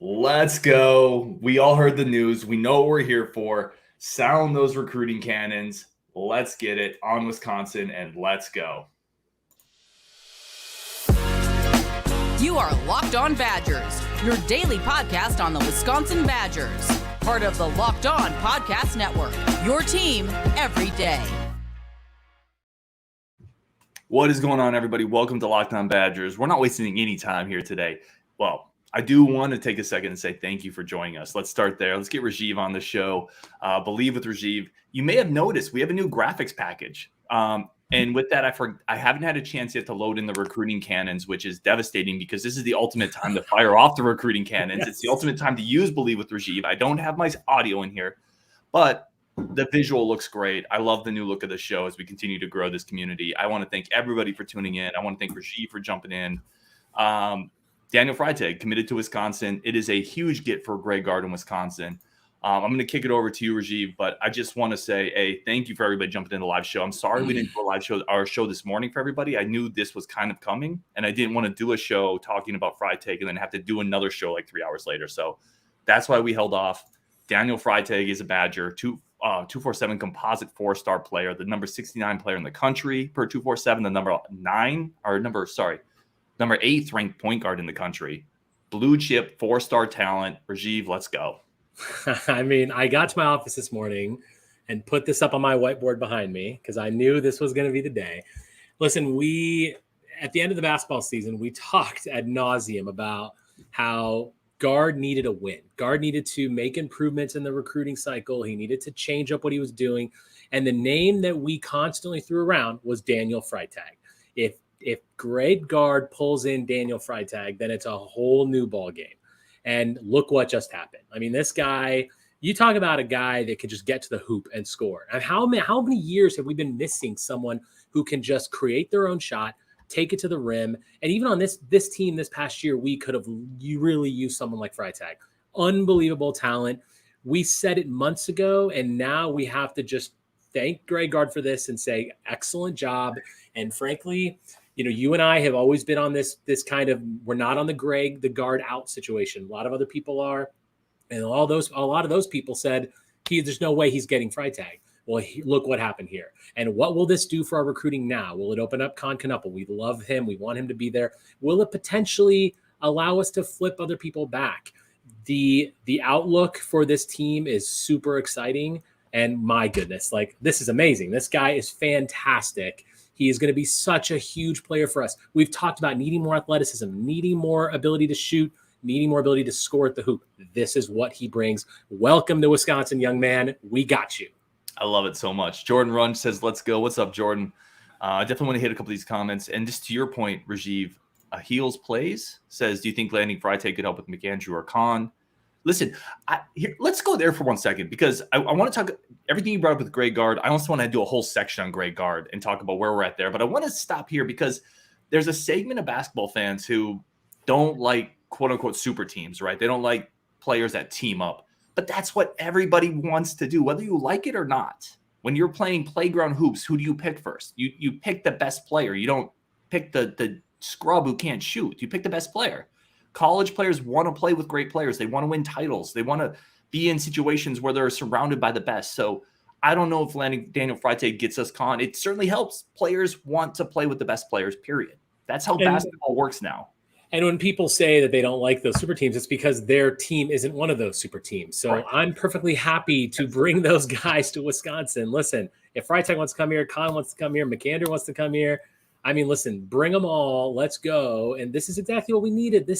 Let's go. We all heard the news. We know what we're here for. Sound those recruiting cannons. Let's get it on Wisconsin and let's go. You are Locked On Badgers, your daily podcast on the Wisconsin Badgers. Part of the Locked On Podcast Network, your team every day. What is going on, everybody? Welcome to Locked On Badgers. We're not wasting any time here today. Well, I do want to take a second and say thank you for joining us. Let's start there. Let's get Rajiv on the show. Believe with Rajiv. You may have noticed we have a new graphics package. And with that, I haven't had a chance yet to load in the recruiting cannons, which is devastating because this is the ultimate time to fire off the recruiting cannons. Yes. It's the ultimate time to use Believe with Rajiv. I don't have my audio in here, but the visual looks great. I love the new look of the show as we continue to grow this community. I want to thank everybody for tuning in. I want to thank Rajiv for jumping in. Daniel Freitag committed to Wisconsin. It is a huge get for Greg Gard in Wisconsin. I'm going to kick it over to you, Rajiv, but I just want to say, hey, thank you for everybody jumping in the live show. I'm sorry we didn't do our show this morning for everybody. I knew this was kind of coming, and I didn't want to do a show talking about Freitag and then have to do another show like 3 hours later. So that's why we held off. Daniel Freitag is a Badger, 247 composite 4-star player, the number 69 player in the country per 247, the number 8th ranked point guard in the country. Blue chip, 4-star talent. Rajiv, let's go. I mean, I got to my office this morning and put this up on my whiteboard behind me because I knew this was going to be the day. Listen, at the end of the basketball season, we talked ad nauseum about how Gard needed a win. Gard needed to make improvements in the recruiting cycle. He needed to change up what he was doing. And the name that we constantly threw around was Daniel Freitag. If Greg Gard pulls in Daniel Freitag, then it's a whole new ball game. And look what just happened. I mean, this guy, you talk about a guy that can just get to the hoop and score. And how many years have we been missing someone who can just create their own shot, take it to the rim? And even on this team this past year, we could have really used someone like Freitag. Unbelievable talent. We said it months ago, and now we have to just thank Greg Gard for this and say, excellent job. And frankly, you and I have always been on this kind of, we're not on the Gard out situation. A lot of other people are. And a lot of those people said, there's no way he's getting Freitag. Well, look what happened here. And what will this do for our recruiting now? Will it open up Con Knuppel? We love him. We want him to be there. Will it potentially allow us to flip other people back? The outlook for this team is super exciting. And my goodness, this is amazing. This guy is fantastic. He is going to be such a huge player for us. We've talked about needing more athleticism, needing more ability to shoot, needing more ability to score at the hoop. This is what he brings. Welcome to Wisconsin, young man. We got you. I love it so much. Jordan Runge says, let's go. What's up, Jordan? I definitely want to hit a couple of these comments. And just to your point, Rajiv, Heels Plays says, do you think landing Freitag could help with McAndrew or Khan? Listen, let's go there for 1 second because I want to talk everything you brought up with Greg Gard. I also want to do a whole section on Greg Gard and talk about where we're at there. But I want to stop here because there's a segment of basketball fans who don't like quote unquote super teams, right? They don't like players that team up. But that's what everybody wants to do, whether you like it or not. When you're playing playground hoops, who do you pick first? You pick the best player. You don't pick the scrub who can't shoot. You pick the best player. College players want to play with great players. They want to win titles. They want to be in situations where they're surrounded by the best. So I don't know if landing Daniel Freitag gets us Con. It certainly helps. Players want to play with the best players, period. That's how basketball works now. And when people say that they don't like those super teams, it's because their team isn't one of those super teams. So right. I'm perfectly happy to bring those guys to Wisconsin. Listen, if Freitag wants to come here, Con wants to come here, McAndrew wants to come here, I mean, listen, bring them all. Let's go. And this is exactly what we needed.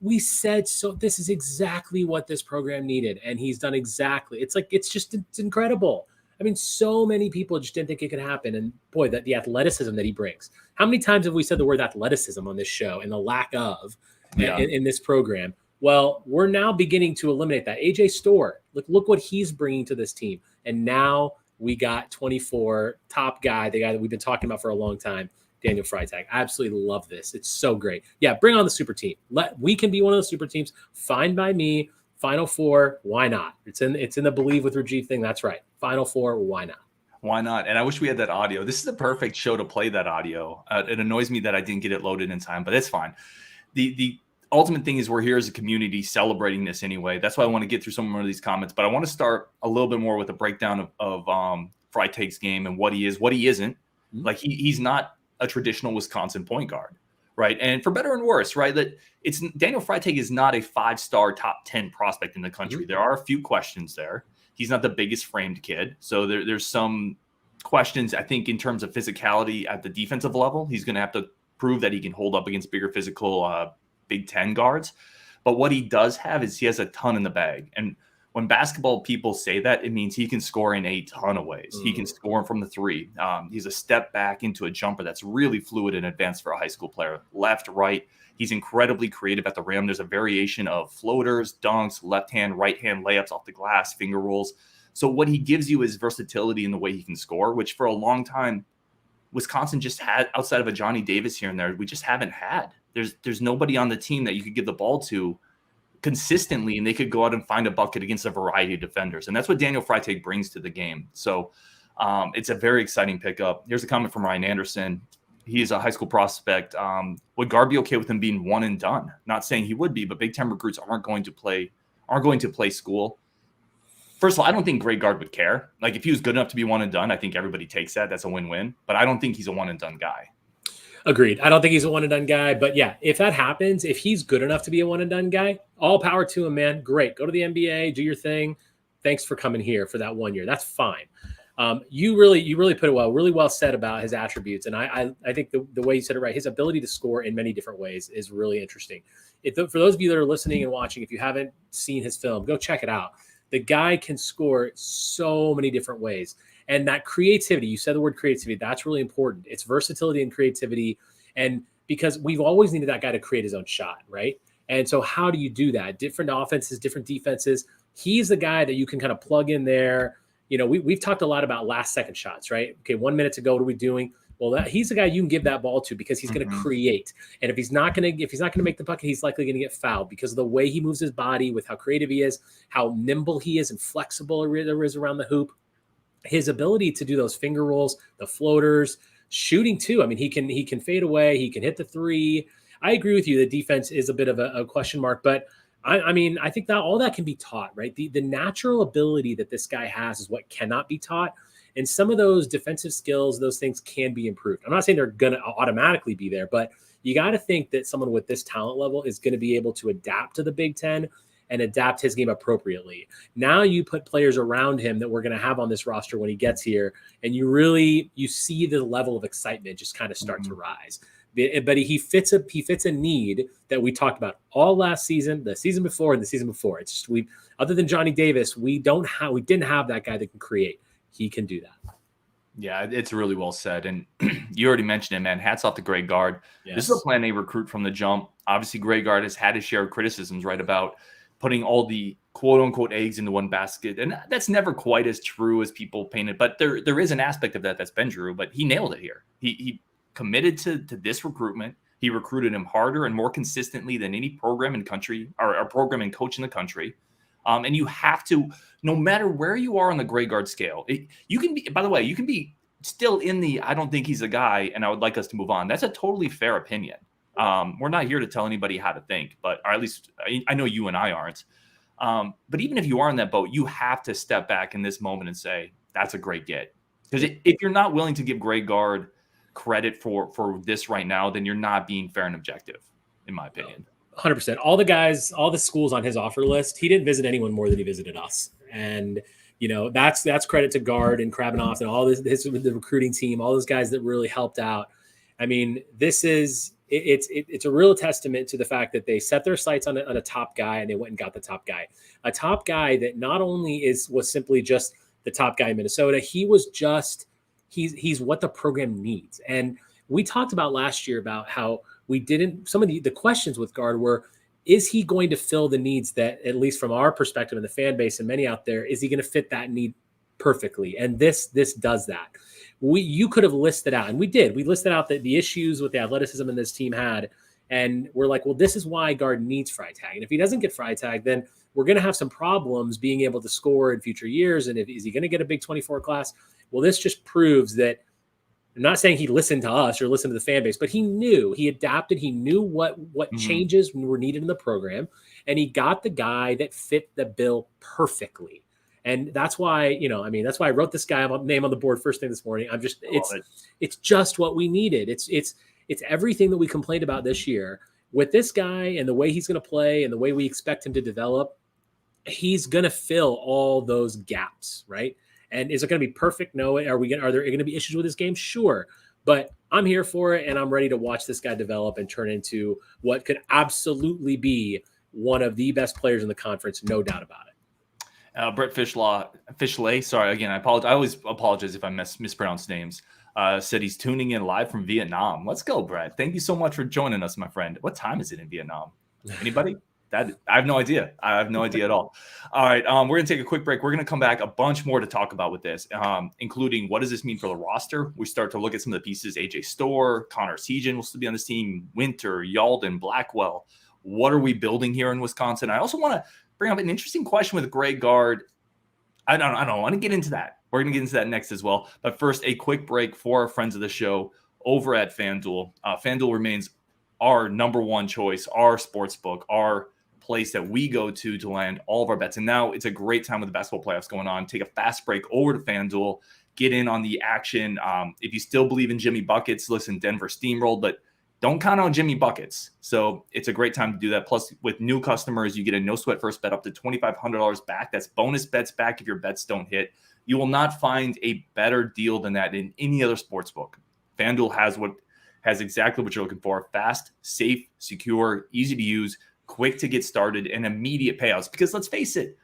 We said so. This is exactly what this program needed. And he's done exactly. It's incredible. I mean, so many people just didn't think it could happen. And boy, the athleticism that he brings. How many times have we said the word athleticism on this show and the lack of in this program? Well, we're now beginning to eliminate that. AJ Storr, look what he's bringing to this team. And now we got 24 top guy, the guy that we've been talking about for a long time. Daniel Freitag. I absolutely love this. It's so great. Yeah, bring on the super team. We can be one of those super teams. Fine by me. Final Four, why not? It's in the Believe with Rajiv thing. That's right. Final Four, why not? Why not? And I wish we had that audio. This is the perfect show to play that audio. It annoys me that I didn't get it loaded in time, but it's fine. ultimate thing is we're here as a community celebrating this anyway. That's why I want to get through some more of these comments, but I want to start a little bit more with a breakdown of Freitag's game and what he is, what he isn't. Mm-hmm. Like he's not a traditional Wisconsin point guard, right? And for better and worse, right? That it's Daniel Freitag is not a 5-star top 10 prospect in the country. Mm-hmm. There are a few questions there. He's not the biggest framed kid. So there's some questions, I think, in terms of physicality at the defensive level. He's going to have to prove that he can hold up against bigger physical Big Ten guards. But what he does have is he has a ton in the bag. And when basketball people say that, it means he can score in a ton of ways. He can score from the three. He's a step back into a jumper that's really fluid and advanced for a high school player. Left, right. He's incredibly creative at the rim. There's a variation of floaters, dunks, left hand, right hand layups off the glass, finger rolls. So what he gives you is versatility in the way he can score, which for a long time, Wisconsin just had, outside of a Johnny Davis here and there, we just haven't had. There's nobody on the team that you could give the ball to consistently, and they could go out and find a bucket against a variety of defenders. And that's what Daniel Freitag brings to the game. So it's a very exciting pickup. Here's a comment from Ryan Anderson. He is a high school prospect. Would Gard be okay with him being one and done? Not saying he would be, but Big Ten recruits aren't going to play school. First of all, I don't think Greg Gard would care. Like, if he was good enough to be one and done, I think everybody takes that. That's a win-win. But I don't think he's a one and done guy. Agreed. I don't think he's a one and done guy. But yeah, if that happens, if he's good enough to be a one and done guy, all power to him, man. Great. Go to the NBA, do your thing. Thanks for coming here for that 1 year. That's fine. You really put it really well said about his attributes. And I think the way you said it right, his ability to score in many different ways is really interesting. For those of you that are listening and watching, if you haven't seen his film, go check it out. The guy can score so many different ways. And that creativity, you said the word creativity, that's really important. It's versatility and creativity. And because we've always needed that guy to create his own shot, right? And so how do you do that? Different offenses, different defenses. He's the guy that you can kind of plug in there. You know, we've talked a lot about last second shots, right? Okay, 1 minute to go, what are we doing? Well, he's the guy you can give that ball to because he's going to create. And if he's not going to make the bucket, he's likely going to get fouled because of the way he moves his body, with how creative he is, how nimble he is and flexible there is around the hoop. His ability to do those finger rolls, the floaters, shooting too. I mean, he can fade away. He can hit the three. I agree with you. The defense is a bit of a question mark, but I mean, I think that all that can be taught, right? The natural ability that this guy has is what cannot be taught. And some of those defensive skills, those things can be improved. I'm not saying they're going to automatically be there, but you got to think that someone with this talent level is going to be able to adapt to the Big Ten and adapt his game appropriately. Now you put players around him that we're going to have on this roster when he gets here, and you see the level of excitement just kind of start to rise. But he fits a need that we talked about all last season, the season before, and the season before. It's just other than Johnny Davis, we didn't have that guy that can create. He can do that. Yeah, it's really well said. And you already mentioned it, man. Hats off to Greg Gard. Yes. This is a plan A recruit from the jump. Obviously, Greg Gard has had his share of criticisms, right, about putting all the quote-unquote eggs into one basket. And that's never quite as true as people paint it. But there is an aspect of that that's been true. But he nailed it here. He committed to this recruitment. He recruited him harder and more consistently than any program in country or program and coach in the country. And you have to, no matter where you are on the Greg Gard scale, you can be still in the, I don't think he's a guy and I would like us to move on. That's a totally fair opinion. We're not here to tell anybody how to think, or at least I know you and I aren't. But even if you are in that boat, you have to step back in this moment and say, that's a great get. Because if you're not willing to give Greg Gard credit for this right now, then you're not being fair and objective, in my opinion. 100%. All the guys, all the schools on his offer list, he didn't visit anyone more than he visited us. And, you know, that's credit to Gard and Krabbenhoff and all this the recruiting team, all those guys that really helped out. I mean, it's a real testament to the fact that they set their sights on a top guy and they went and got the top guy. A top guy that not only was simply just the top guy in Minnesota, he's what the program needs. And we talked about last year about how some of the questions with Gard were, is he going to fill the needs that, at least from our perspective and the fan base and many out there, is he going to fit that need perfectly? And this does that. You could have listed out, and we did. We listed out the issues with the athleticism in this team had, and we're like, well, this is why Gard needs Freitag. And if he doesn't get Freitag, then we're going to have some problems being able to score in future years. And is he going to get a Big 24 class? Well, this just proves that I'm not saying he listened to us or listened to the fan base, but he adapted. He knew what changes were needed in the program, and he got the guy that fit the bill perfectly. And that's why, that's why I wrote this guy name on the board first thing this morning. It's just what we needed. It's everything that we complained about this year with this guy and the way he's going to play and the way we expect him to develop. He's going to fill all those gaps, right? And is it going to be perfect? No. Are there going to be issues with this game? Sure. But I'm here for it, and I'm ready to watch this guy develop and turn into what could absolutely be one of the best players in the conference, no doubt about it. Brett Fishley, sorry, again, I apologize. I always apologize if I mispronounce names. Said he's tuning in live from Vietnam. Let's go, Brett. Thank you so much for joining us, my friend. What time is it in Vietnam? Anybody? I have no idea. I have no idea at all. All right, we're going to take a quick break. We're going to come back, a bunch more to talk about with this, including what does this mean for the roster? We start to look at some of the pieces. AJ Storr, Connor Essegien will still be on this team. Winter, Yalden, Blackwell. What are we building here in Wisconsin? I also want to bring up an interesting question with Greg Gard. I don't want to get into that. We're going to get into that next as well. But first, a quick break for our friends of the show over at FanDuel. FanDuel remains our number one choice, our sports book, our place that we go to land all of our bets. And now it's a great time with the basketball playoffs going on. Take a fast break over to FanDuel, get in on the action. If you still believe in Jimmy Buckets, listen, Denver steamrolled, but don't count on Jimmy Buckets. So it's a great time to do that. Plus, with new customers, you get a no sweat first bet up to $2,500 back. That's bonus bets back if your bets don't hit. You will not find a better deal than that in any other sports book. FanDuel has exactly what you're looking for: fast, safe, secure, easy to use, quick to get started, and immediate payouts. Because let's face it,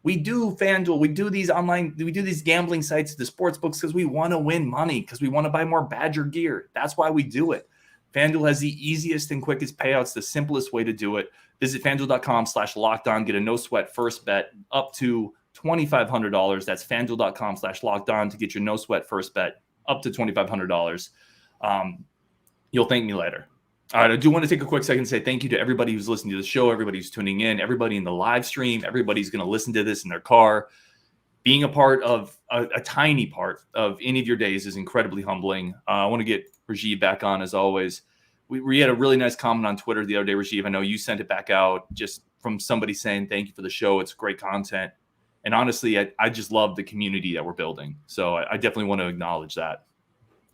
we do FanDuel, we do these gambling sites, the sports books, because we want to win money, because we want to buy more Badger gear. That's why we do it. FanDuel has the easiest and quickest payouts, the simplest way to do it. Visit FanDuel.com/lockedon, get a no sweat first bet up to $2,500. That's FanDuel.com/lockedon to get your no sweat first bet up to $2,500. You'll thank me later. All right, I do want to take a quick second and say thank you to everybody who's listening to the show, everybody who's tuning in, everybody in the live stream, everybody's going to listen to this in their car. Being a part of a tiny part of any of your days is incredibly humbling. I want to get Rajiv back on as always. We had a really nice comment on Twitter the other day, Rajiv. I know you sent it back out just from somebody saying thank you for the show. It's great content. And honestly, I just love the community that we're building. So I definitely want to acknowledge that.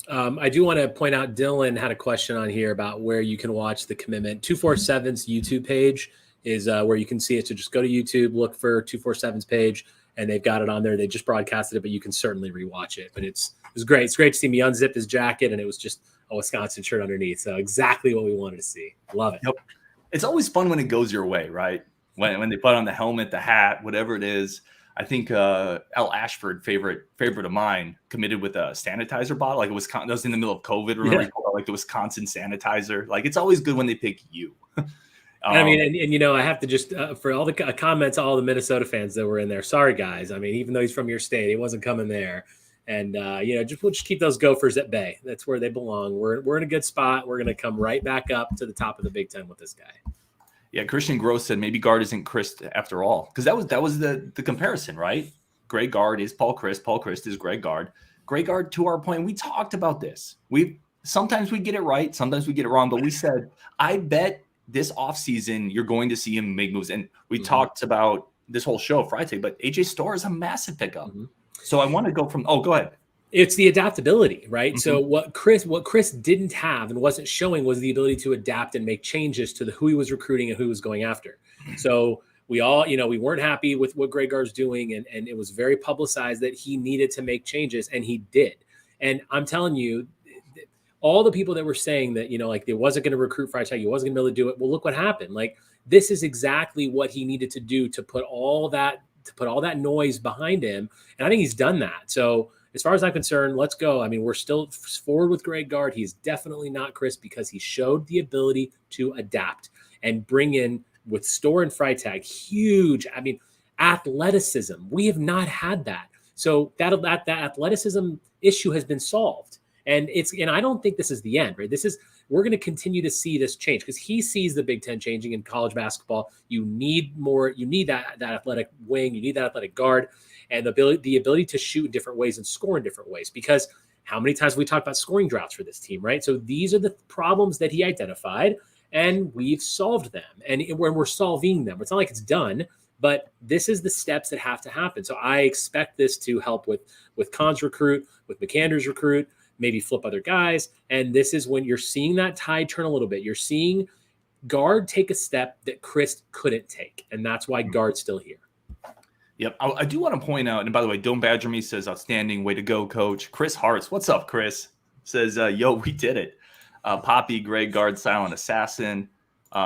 I do want to point out Dylan had a question on here about where you can watch the commitment. 247's YouTube page is where you can see it. So just go to YouTube, look for 247's page, and they've got it on there. They just broadcasted it, but you can certainly rewatch it. But it was great. It's great to see me unzip his jacket, and it was just a Wisconsin shirt underneath. So exactly what we wanted to see. Love it. Yep. It's always fun when it goes your way, right? When they put on the helmet, the hat, whatever it is. I think Al Ashford, favorite of mine, committed with a sanitizer bottle. Like Wisconsin, that was in the middle of COVID. Remember, like the Wisconsin sanitizer. Like it's always good when they pick you. I mean, and I have to just for all the comments, all the Minnesota fans that were in there. Sorry, guys. I mean, even though he's from your state, he wasn't coming there. And we'll just keep those Gophers at bay. That's where they belong. We're in a good spot. We're going to come right back up to the top of the Big Ten with this guy. Yeah, Christian Gross said maybe Gard isn't Christ after all, because that was the comparison, right? Greg Gard is Paul Christ. Paul Christ is Greg Gard. Greg Gard, to our point, we talked about this. Sometimes we get it right, sometimes we get it wrong, but we said, I bet this offseason you're going to see him make moves. And we talked about this whole show Friday, but AJ Storr is a massive pickup. So I want to go go ahead. It's the adaptability, right? So what Chris didn't have and wasn't showing was the ability to adapt and make changes to who he was recruiting and who he was going after. So we all, we weren't happy with what Greg Gard's doing, and it was very publicized that he needed to make changes, and he did. And I'm telling you, all the people that were saying that, like they wasn't going to recruit Freitag, he wasn't going to be able to do it. Well, look what happened. Like this is exactly what he needed to do to put all that noise behind him, and I think he's done that. So as far as I'm concerned, let's go. I mean, we're still forward with Greg Gard. He's definitely not Chris because he showed the ability to adapt and bring in with Storr and Freitag, huge, athleticism. We have not had that. So that athleticism issue has been solved. And I don't think this is the end, right? We're going to continue to see this change because he sees the Big Ten changing in college basketball. You need that athletic wing. You need that athletic guard and the ability to shoot in different ways and score in different ways. Because How many times have we talked about scoring droughts for this team, right? So these are the problems that he identified, and we've solved them. And we're solving them. It's not like it's done, but this is the steps that have to happen. So I expect this to help with Kahn's recruit, with McAndrew's recruit, maybe flip other guys. And this is when you're seeing that tide turn a little bit. You're seeing Gard take a step that Chris couldn't take, and that's why Gard's still here. Yep. I do want to point out, and by the way, Don't Badger Me says, outstanding, way to go, coach. Chris Hartz, what's up, Chris? Says, yo, we did it. Poppy, Greg Gard, silent assassin.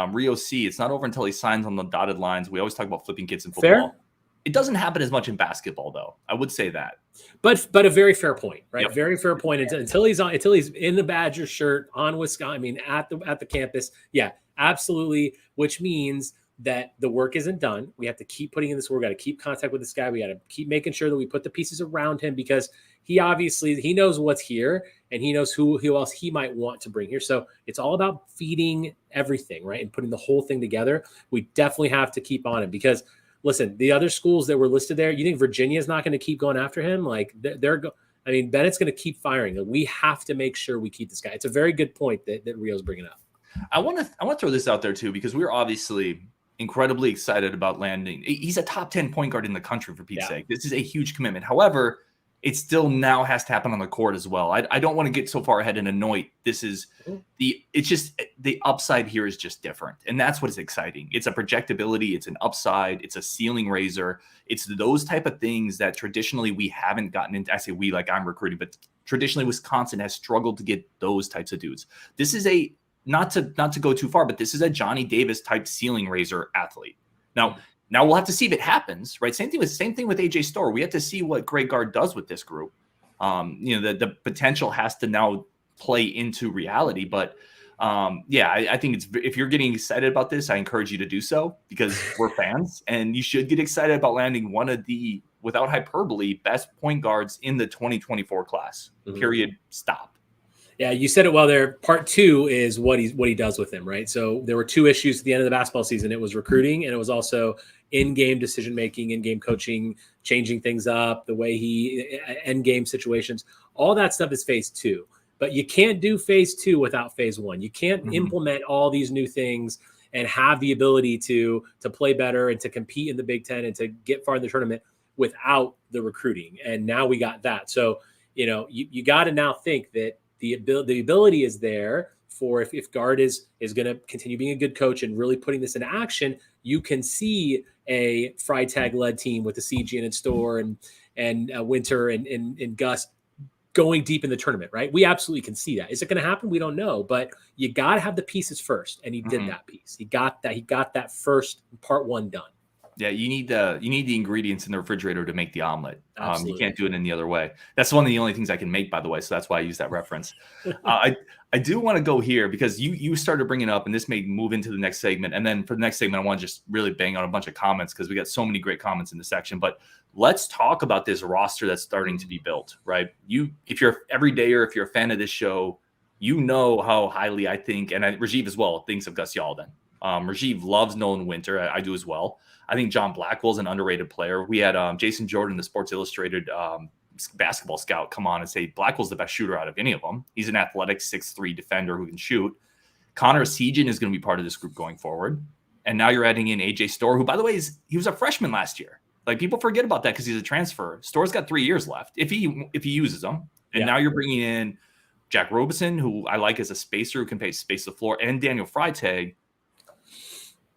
Rio C, it's not over until he signs on the dotted lines. We always talk about flipping kids in football. Fair. It doesn't happen as much in basketball, though. I would say that. But a very fair point, right? Yep. Very fair point. Until he's in the Badger shirt on Wisconsin, I mean, at the campus. Yeah, absolutely. Which means that the work isn't done. We have to keep putting in this work. We got to keep contact with this guy. We got to keep making sure that we put the pieces around him, because he knows what's here, and he knows who else he might want to bring here. So it's all about feeding everything, right? And putting the whole thing together. We definitely have to keep on him, because listen, the other schools that were listed there, you think Virginia's not going to keep going after him? Like Bennett's going to keep firing. We have to make sure we keep this guy. It's a very good point that Rio's bringing up. I want to throw this out there too, because we're obviously incredibly excited about landing. He's a top 10 point guard in the country, for Pete's sake. This is a huge commitment. However, it still now has to happen on the court as well. I don't want to get so far ahead and anoint. It's just the upside here is just different. And that's what is exciting. It's a projectability. It's an upside. It's a ceiling raiser. It's those type of things that traditionally we haven't gotten into. I say we, like I'm recruiting, but traditionally Wisconsin has struggled to get those types of dudes. This is not to go too far, but this is a Johnny Davis type ceiling raiser athlete. Now we'll have to see if it happens, right? Same thing with AJ Storr. We have to see what Greg Gard does with this group. The potential has to now play into reality. But I think if you're getting excited about this, I encourage you to do so, because we're fans, and you should get excited about landing one of the, without hyperbole, best point guards in the 2024 class. Period. Stop. Yeah, you said it well there. Part two is what he does with him, right? So there were two issues at the end of the basketball season. It was recruiting, and it was also in-game decision-making, in-game coaching, changing things up, the way he end-game situations. All that stuff is phase two. But you can't do phase two without phase one. You can't implement all these new things and have the ability to play better and to compete in the Big Ten and to get far in the tournament without the recruiting. And now we got that. So, you got to now think that the ability is there for if Gard is going to continue being a good coach and really putting this into action, you can see a Freitag-led team with the Essegien and Storr and Winter and Gus going deep in the tournament, right? We absolutely can see that. Is it going to happen? We don't know, but you got to have the pieces first, and he did that piece. He got that first part one done. Yeah, you need the ingredients in the refrigerator to make the omelet. You can't do it any other way. That's one of the only things I can make, by the way. So that's why I use that reference. I do want to go here because you started bringing it up, and this may move into the next segment. And then for the next segment, I want to just really bang on a bunch of comments because we got so many great comments in the section. But let's talk about this roster that's starting to be built, right? If you're everydayer, if you're a fan of this show, you know how highly I think, and Rajiv as well, thinks of Gus Yalden. Rajiv loves Nolan Winter. I do as well. I think John Blackwell is an underrated player. We had Jason Jordan, the Sports Illustrated basketball scout, come on and say Blackwell's the best shooter out of any of them. He's an athletic 6'3" defender who can shoot. Connor Essegien is going to be part of this group going forward. And now you're adding in AJ Storr, who, by the way, he was a freshman last year. Like, people forget about that because he's a transfer. Storr's got 3 years left if he uses them. And now you're bringing in Jack Robeson, who I like as a spacer who can space the floor, and Daniel Freitag.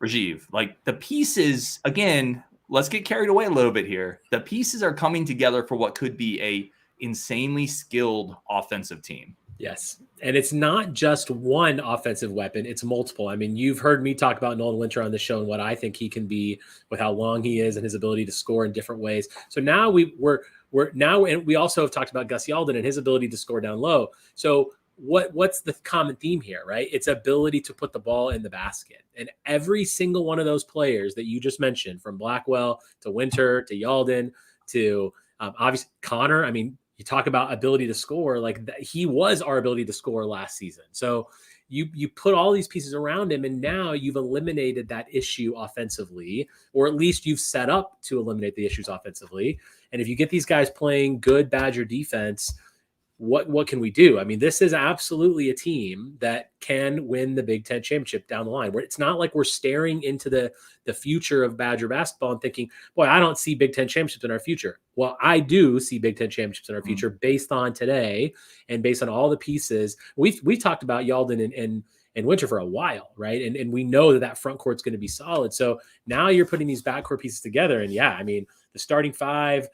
Rajiv, like, the pieces, again, let's get carried away a little bit here. The pieces are coming together for what could be a insanely skilled offensive team. Yes. And it's not just one offensive weapon. It's multiple. I mean, you've heard me talk about Nolan Winter on the show and what I think he can be with how long he is and his ability to score in different ways. So now and we also have talked about Gus Yalden and his ability to score down low. So what's the common theme here, right? It's ability to put the ball in the basket. And every single one of those players that you just mentioned, from Blackwell to Winter to Yalden to obviously Connor, I mean, you talk about ability to score, like he was our ability to score last season. So you put all these pieces around him, and now you've eliminated that issue offensively, or at least you've set up to eliminate the issues offensively. And if you get these guys playing good Badger defense, what can we do? I mean, this is absolutely a team that can win the Big Ten championship down the line. Where it's not like we're staring into the future of Badger basketball and thinking, boy, I don't see Big Ten championships in our future. Well, I do see Big Ten championships in our future based on today and based on all the pieces. We've talked about Yalden and Winter for a while, right? And we know that front court's going to be solid. So now you're putting these backcourt pieces together. And yeah, I mean, the starting five,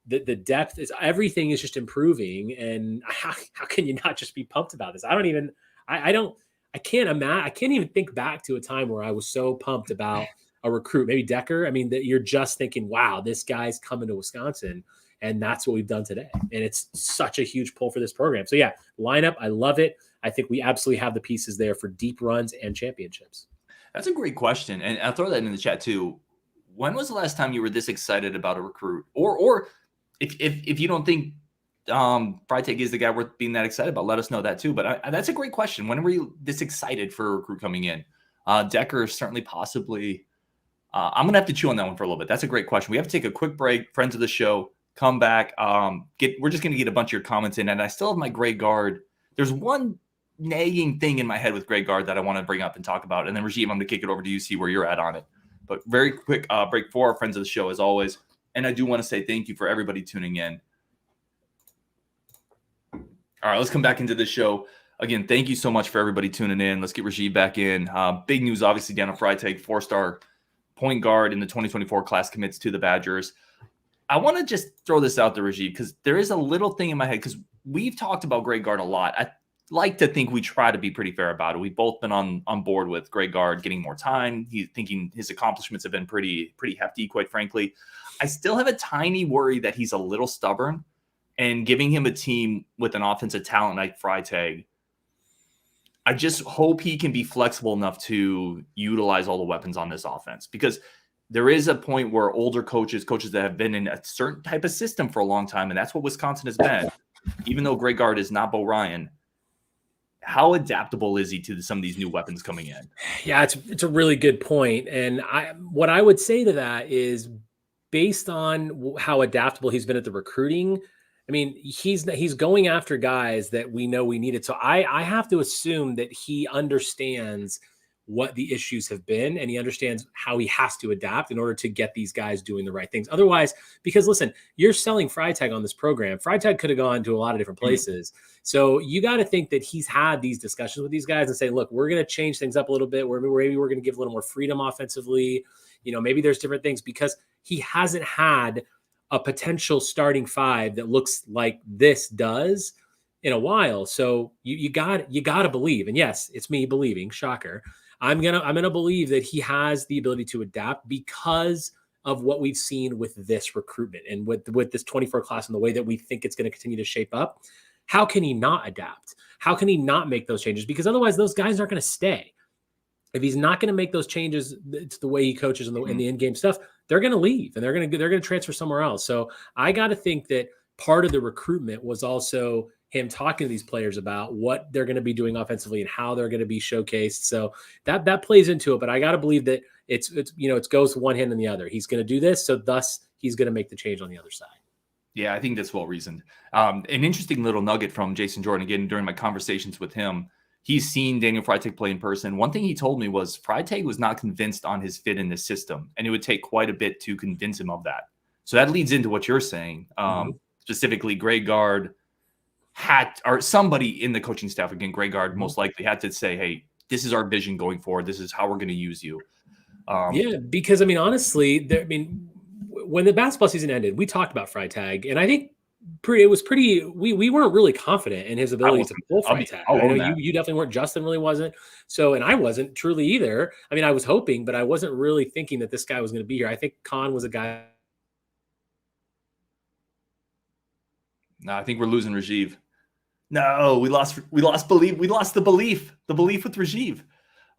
the depth is, everything is just improving. And how can you not just be pumped about this? I can't even think back to a time where I was so pumped about a recruit, maybe Decker. I mean, that you're just thinking, wow, this guy's coming to Wisconsin. And that's what we've done today. And it's such a huge pull for this program. So yeah, lineup, I love it. I think we absolutely have the pieces there for deep runs and championships. That's a great question. And I'll throw that in the chat too. When was the last time you were this excited about a recruit? Or if you don't think Freitag is the guy worth being that excited about, let us know that too. But that's a great question. When were you this excited for a recruit coming in? Decker certainly possibly. I'm going to have to chew on that one for a little bit. That's a great question. We have to take a quick break. Friends of the show, come back. We're just going to get a bunch of your comments in. And I still have my Greg Gard. There's one nagging thing in my head with Greg Gard that I want to bring up and talk about. And then, Rajiv, I'm going to kick it over to you, see where you're at on it. But very quick break for our friends of the show, as always. And I do want to say thank you for everybody tuning in. All right, let's come back into the show. Again, thank you so much for everybody tuning in. Let's get Rajiv back in. Big news, obviously, Daniel Freitag, 4-star point guard in the 2024 class, commits to the Badgers. I want to just throw this out there, Rajiv, because there is a little thing in my head, because we've talked about Greg Gard a lot. I like to think we try to be pretty fair about it. We've both been on board with Greg Gard getting more time. He's thinking his accomplishments have been pretty hefty, quite frankly. I still have a tiny worry that he's a little stubborn, and giving him a team with an offensive talent like Freitag, I just hope he can be flexible enough to utilize all the weapons on this offense, because there is a point where older coaches that have been in a certain type of system for a long time, and that's what Wisconsin has been, even though Greg Gard is not Bo Ryan, how adaptable is he to some of these new weapons coming in? Yeah, it's a really good point. And what I would say to that is, based on how adaptable he's been at the recruiting, I mean, he's going after guys that we know we needed. So I have to assume that he understands what the issues have been, and he understands how he has to adapt in order to get these guys doing the right things. Otherwise, because listen, you're selling Freitag on this program. Freitag could have gone to a lot of different places. So you got to think that he's had these discussions with these guys and say, look, we're going to change things up a little bit. Maybe we're going to give a little more freedom offensively. Maybe there's different things, because he hasn't had a potential starting five that looks like this does in a while. So you got to believe. And yes, it's me believing, shocker. I'm gonna believe that he has the ability to adapt because of what we've seen with this recruitment and with this 24 class and the way that we think it's going to continue to shape up. How can he not adapt? How can he not make those changes? Because otherwise those guys aren't going to stay. If he's not going to make those changes to the way he coaches and the in-game stuff, they're going to leave and they're going to transfer somewhere else. So I got to think that part of the recruitment was also him talking to these players about what they're going to be doing offensively and how they're going to be showcased. So that plays into it. But I got to believe that it goes one hand and the other. He's going to do this, so thus he's going to make the change on the other side. Yeah, I think that's well reasoned. An interesting little nugget from Jason Jordan, again, during my conversations with him. He's seen Daniel Freitag play in person. One thing he told me was Freitag was not convinced on his fit in this system, and it would take quite a bit to convince him of that. So that leads into what you're saying. Specifically, Greg Gard or somebody in the coaching staff, again, Greg Gard most likely had to say, hey, this is our vision going forward. This is how we're going to use you. Because, honestly, when the basketball season ended, we talked about Freitag, and I think we weren't really confident in his ability to pull Freitag. I know you definitely weren't. Justin really wasn't. So, and I wasn't truly either. I was hoping, but I wasn't really thinking that this guy was going to be here. I think Con was a guy. No, I think we're losing Rajiv. No, we lost belief. We lost the belief with Rajiv.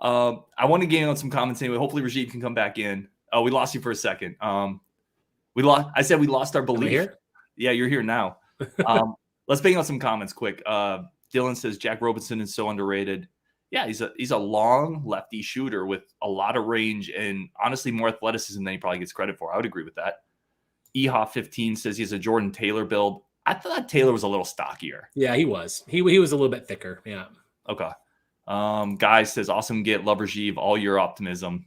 I want to gain on some comments anyway. Hopefully Rajiv can come back in. Oh, we lost you for a second. I said we lost our belief. Am I here? Yeah, you're here now. Let's bang on some comments quick. Dylan says Jack Robinson is so underrated. Yeah, he's a long lefty shooter with a lot of range and honestly more athleticism than he probably gets credit for. I would agree with that. EHA 15 says he's a Jordan Taylor build. I thought Taylor was a little stockier. Yeah, he was. He was a little bit thicker. Yeah. Okay. Guy says, awesome get, love Rajiv, all your optimism.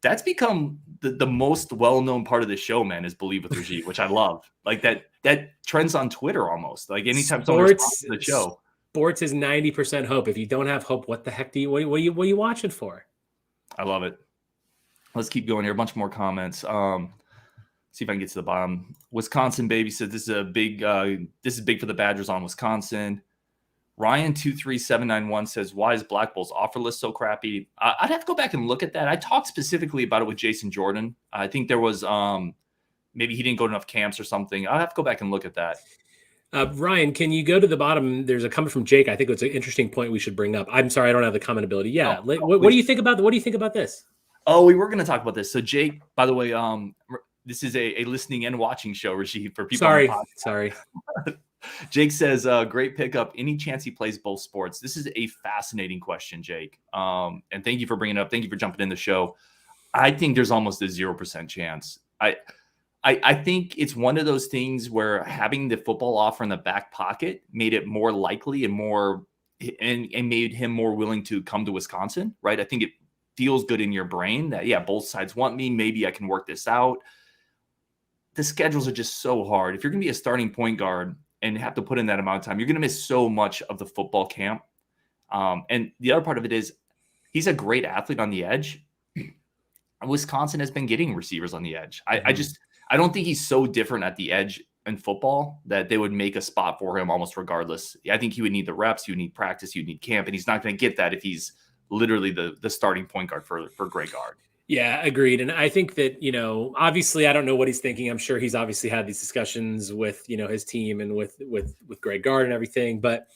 That's become the most well-known part of the show, man, is Believe with Rajiv, which I love. Like that trends on Twitter almost. Like anytime someone responds to the show. Sports is 90% hope. If you don't have hope, what the heck what are you watching for? I love it. Let's keep going here. A bunch more comments. See if I can get to the bottom. Wisconsin baby says this is big for the Badgers on Wisconsin. Ryan23791 says, why is Black Bull's offer list so crappy? I'd have to go back and look at that. I talked specifically about it with Jason Jordan. I think there was maybe he didn't go to enough camps or something. I'll have to go back and look at that. Ryan, can you go to the bottom? There's a comment from Jake. I think it's an interesting point we should bring up. I'm sorry, I don't have the comment ability. Yeah. What do you think about this? Oh, we were going to talk about this. So Jake, by the way, this is a listening and watching show, Rajiv, for people. Sorry. Jake says, great pickup. Any chance he plays both sports? This is a fascinating question, Jake. And thank you for bringing it up. Thank you for jumping in the show. I think there's almost a 0% chance. I think it's one of those things where having the football offer in the back pocket made it more likely and made him more willing to come to Wisconsin, right? I think it feels good in your brain that, yeah, both sides want me. Maybe I can work this out. The schedules are just so hard. If you're going to be a starting point guard and have to put in that amount of time, you're going to miss so much of the football camp. And the other part of it is he's a great athlete on the edge. Wisconsin has been getting receivers on the edge. I don't think he's so different at the edge in football that they would make a spot for him almost regardless. I think he would need the reps, you would need practice, you would need camp, and he's not going to get that if he's literally the starting point guard for Greg Gard. Yeah, agreed. And I think that, obviously I don't know what he's thinking. I'm sure he's obviously had these discussions with, his team and with Greg Gard and everything. But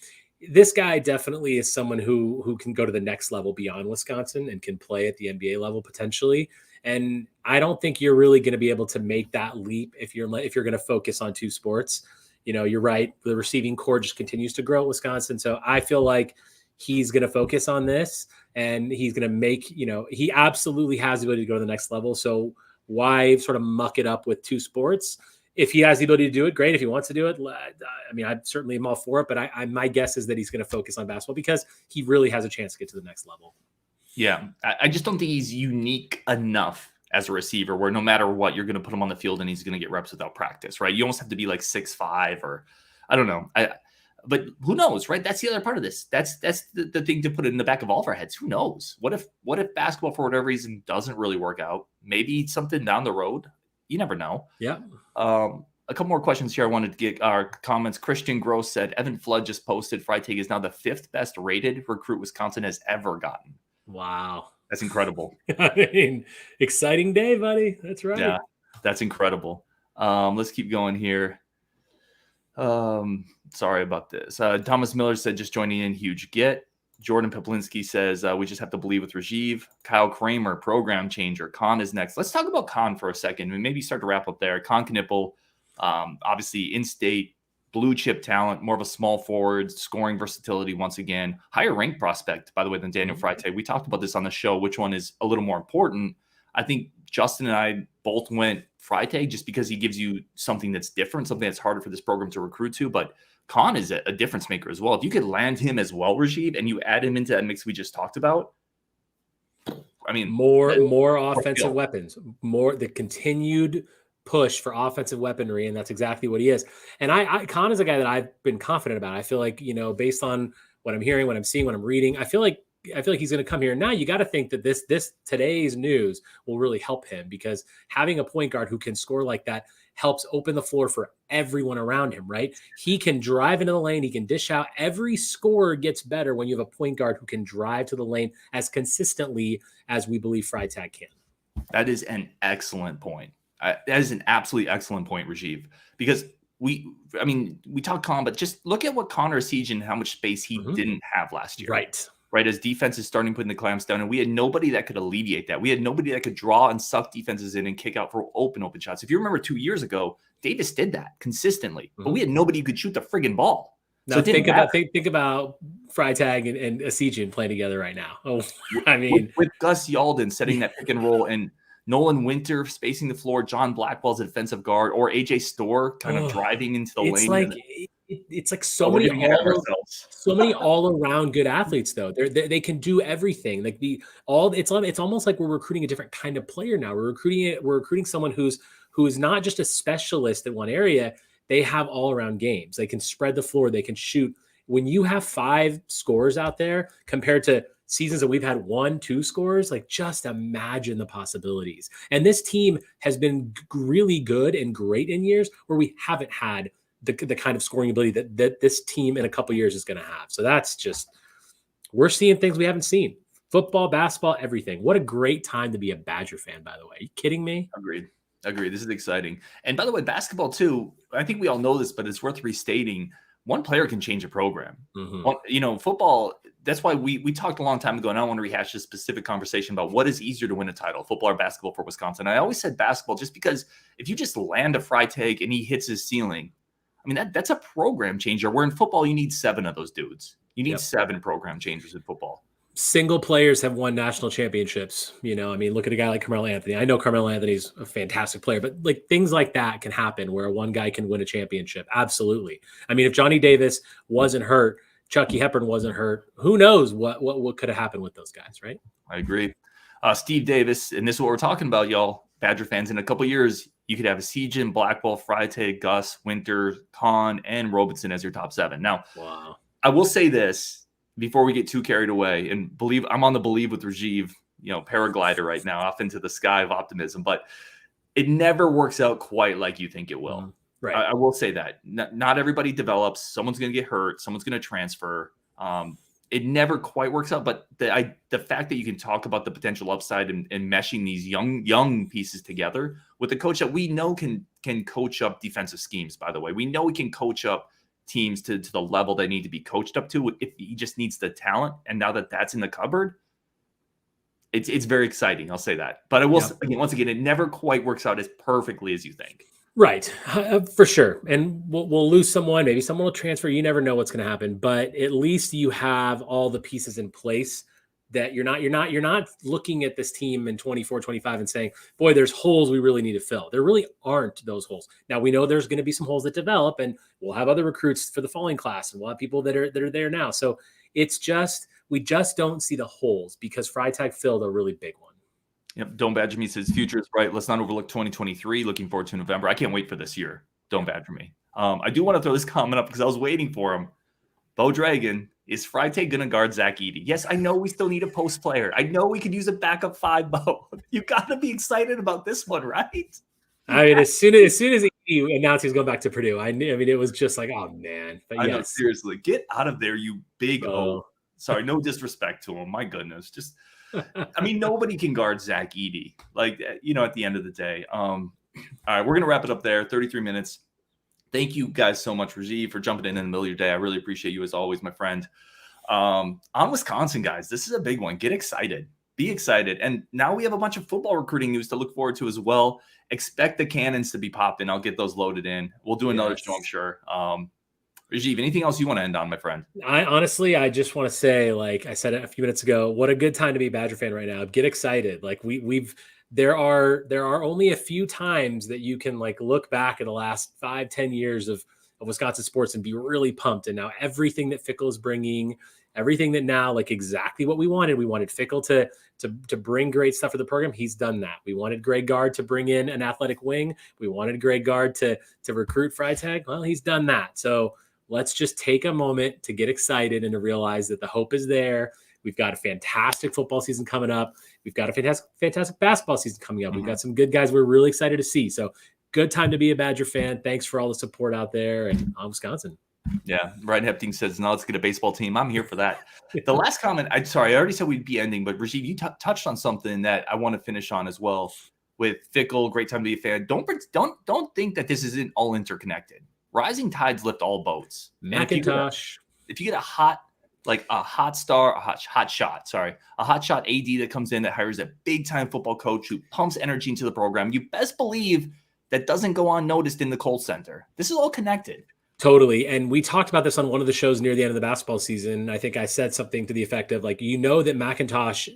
this guy definitely is someone who can go to the next level beyond Wisconsin and can play at the NBA level potentially. And I don't think you're really going to be able to make that leap if you're going to focus on two sports. You're right. The receiving core just continues to grow at Wisconsin. So I feel like he's going to focus on this and he's going to make, he absolutely has the ability to go to the next level. So why sort of muck it up with two sports? If he has the ability to do it, great. If he wants to do it, I mean, I certainly am all for it, but my guess is that he's going to focus on basketball because he really has a chance to get to the next level. Yeah. I just don't think he's unique enough as a receiver where no matter what, you're going to put him on the field and he's going to get reps without practice, right? You almost have to be like 6'5" or I don't know. But who knows, right? That's the other part of this. That's the thing to put in the back of all of our heads. Who knows? What if basketball for whatever reason doesn't really work out? Maybe something down the road. You never know. Yeah. A couple more questions here. I wanted to get our comments. Christian Gross said, Evan Flood just posted Freitag is now the 5th best rated recruit Wisconsin has ever gotten. Wow. That's incredible. I mean, exciting day, buddy. That's right. Yeah, that's incredible. Let's keep going here. Sorry about this. Thomas Miller said, just joining in, huge get. Jordan Peplinski says, we just have to believe with Rajiv. Kyle Kramer, program changer. Khan is next. Let's talk about Khan for a second and maybe start to wrap up there. Khan Knippel, obviously in-state, blue chip talent, more of a small forward, scoring versatility once again. Higher ranked prospect, by the way, than Daniel Freitag. We talked about this on the show, which one is a little more important. I think Justin and I both went Freitag just because he gives you something that's different, something that's harder for this program to recruit to. But Khan is a difference maker as well. If you could land him as well, Rajiv, and you add him into that mix we just talked about, I mean, more offensive weapons, more the continued push for offensive weaponry, and that's exactly what he is. And Khan is a guy that I've been confident about. I feel like, based on what I'm hearing, what I'm seeing, what I'm reading, I feel like he's going to come here. Now you got to think that this today's news will really help him because having a point guard who can score like that helps open the floor for everyone around him, right? He can drive into the lane. He can dish out. Every scorer gets better when you have a point guard who can drive to the lane as consistently as we believe Freitag can. That is an excellent point. That is an absolutely excellent point, Rajiv, because we talk Con, but just look at what Connor Essegien and how much space he didn't have last year. Right. As defense is starting putting the clamps down, and we had nobody that could alleviate that. We had nobody that could draw and suck defenses in and kick out for open shots. If you remember 2 years ago, Davis did that consistently, but we had nobody who could shoot the friggin' ball. Now, so think about Freitag and Essegien playing together right now. Oh, I mean, with Gus Yalden setting that pick and roll and Nolan Winter spacing the floor, John Blackwell as a defensive guard, or AJ Storr kind of driving into the it's lane. Like it's like so we're many getting ahead of ourselves. so many all around good athletes though. They can do everything. Like it's almost like we're recruiting a different kind of player now. We're recruiting someone who is not just a specialist in one area. They have all around games. They can spread the floor. They can shoot. When you have 5 scorers out there compared to seasons that we've had 1-2 scores, like just imagine the possibilities. And this team has been really good and great in years where we haven't had the kind of scoring ability that this team in a couple years is going to have. So that's just, we're seeing things we haven't seen. Football, basketball, everything. What a great time to be a Badger fan, by the way. Are you kidding me? Agreed. This is exciting. And by the way, basketball too, I think we all know this, but it's worth restating. One player can change a program. Football, that's why we talked a long time ago, and I don't want to rehash this specific conversation about what is easier to win a title, football or basketball for Wisconsin. I always said basketball just because if you just land a Freitag and he hits his ceiling, I mean, that's a program changer, where in football you need 7 of those dudes. You need 7 program changers in football. Single players have won national championships. Look at a guy like Carmelo Anthony. I know Carmelo Anthony's a fantastic player, but like things like that can happen where one guy can win a championship. Absolutely. I mean, if Johnny Davis wasn't hurt, Chucky Hepburn wasn't hurt, who knows what could have happened with those guys, right? I agree. Steve Davis, and this is what we're talking about, y'all, Badger fans. In a couple of years, you could have Essegien, Blackwell, Freitag, Gus, Winter, Kahn, and Robinson as your top 7. Now, wow. I will say this before we get too carried away, and I'm on the Believe with Rajiv, paraglider right now off into the sky of optimism, but it never works out quite like you think it will. Right. I will say that not everybody develops. Someone's going to get hurt. Someone's going to transfer. It never quite works out, but the fact that you can talk about the potential upside and meshing these young pieces together with a coach that we know can coach up defensive schemes, by the way. We know he can coach up teams to the level they need to be coached up to if he just needs the talent. And now that that's in the cupboard, it's very exciting. I'll say that. But I will once again, it never quite works out as perfectly as you think. Right. For sure. And we'll lose someone. Maybe someone will transfer. You never know what's going to happen, but at least you have all the pieces in place that you're not looking at this team in 24, 25 and saying, boy, there's holes we really need to fill. There really aren't those holes. Now we know there's going to be some holes that develop, and we'll have other recruits for the following class, and we'll have people that are there now. So it's just, we just don't see the holes because Freitag filled a really big one. Yep. Don't Badger Me says future is bright. Let's not overlook 2023. Looking forward to November. I can't wait for this year. Don't Badger Me. I do want to throw this comment up because I was waiting for him. Bo Dragon, is Freitag going to guard Zach Edey? Yes, I know we still need a post player. I know we could use a backup 5, Bo. You got to be excited about this one, right? I mean, as soon as he announced he was going back to Purdue, it was just like, oh man. But I know, seriously, get out of there, you big O. Sorry, no disrespect to him. My goodness, just. I mean, nobody can guard Zach Edey. Like, at the end of the day. All right, we're going to wrap it up there. 33 minutes. Thank you guys so much, Rajiv, for jumping in the middle of your day. I really appreciate you as always, my friend. On Wisconsin, guys, this is a big one. Get excited. Be excited. And now we have a bunch of football recruiting news to look forward to as well. Expect the cannons to be popping. I'll get those loaded in. We'll do another show, I'm sure. Rajiv, anything else you want to end on, my friend? I just want to say, like I said a few minutes ago, what a good time to be a Badger fan right now. Get excited. Like there are only a few times that you can like look back at the last 5-10 years of Wisconsin sports and be really pumped. And now everything that Fickle is bringing, everything that now like exactly what we wanted Fickle to bring great stuff for the program. He's done that. We wanted Greg Gard to bring in an athletic wing. We wanted Greg Gard to recruit Freitag. Well, he's done that. So let's just take a moment to get excited and to realize that the hope is there. We've got a fantastic football season coming up. We've got a fantastic basketball season coming up. Mm-hmm. We've got some good guys we're really excited to see. So good time to be a Badger fan. Thanks for all the support out there and on Wisconsin. Yeah. Ryan Hepting says, now let's get a baseball team. I'm here for that. The last comment, I already said we'd be ending, but Rajiv, you touched on something that I want to finish on as well with Fickle. Great time to be a fan. Don't think that this isn't all interconnected. Rising tides lift all boats. Macintosh. If you get a hot shot AD that comes in that hires a big time football coach who pumps energy into the program, you best believe that doesn't go unnoticed in the Kohl Center. This is all connected. Totally. And we talked about this on one of the shows near the end of the basketball season. I think I said something to the effect of like, that McIntosh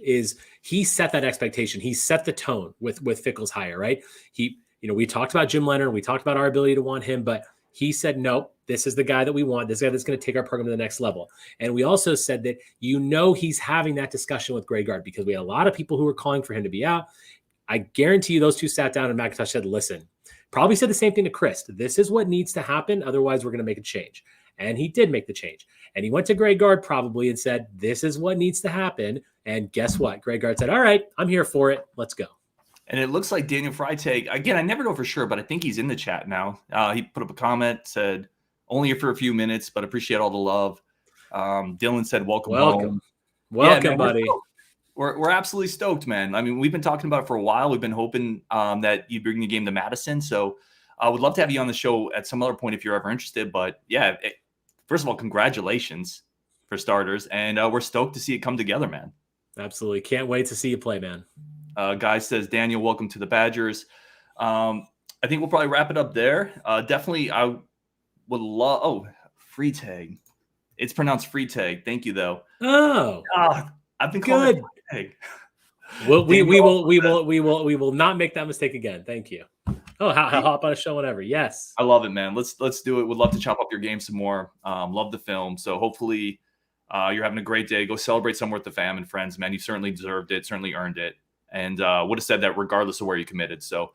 he set that expectation. He set the tone with Fickle's hire, right? We talked about Jim Leonard. We talked about our ability to want him, but he said, nope, this is the guy that we want. This guy that's going to take our program to the next level. And we also said that, he's having that discussion with Greg Gard because we had a lot of people who were calling for him to be out. I guarantee you those two sat down and McIntosh said, listen, probably said the same thing to Chris. This is what needs to happen. Otherwise, we're going to make a change. And he did make the change. And he went to Greg Gard probably and said, this is what needs to happen. And guess what? Greg Gard said, all right, I'm here for it. Let's go. And it looks like Daniel Freitag, again, I never know for sure, but I think he's in the chat now. He put up a comment, said, only here for a few minutes, but appreciate all the love. Dylan said, welcome home. Welcome, buddy. We're absolutely stoked, man. I mean, we've been talking about it for a while. We've been hoping that you bring the game to Madison. So I would love to have you on the show at some other point if you're ever interested. But yeah, first of all, congratulations for starters. And we're stoked to see it come together, man. Absolutely. Can't wait to see you play, man. Guy says, Daniel, welcome to the Badgers. I think we'll probably wrap it up there. Definitely, I would love – Freitag. It's pronounced Freitag. Thank you, though. Oh. I've been calling it Freitag. We will not make that mistake again. Thank you. Oh, hop on a show whenever. Yes. I love it, man. Let's do it. Would love to chop up your game some more. Love the film. So hopefully you're having a great day. Go celebrate somewhere with the fam and friends, man. You certainly deserved it, certainly earned it. And would have said that regardless of where you committed. So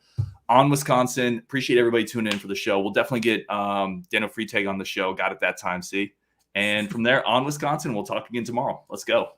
on Wisconsin, appreciate everybody tuning in for the show. We'll definitely get Daniel Freitag on the show. Got it that time, see? And from there, on Wisconsin, we'll talk again tomorrow. Let's go.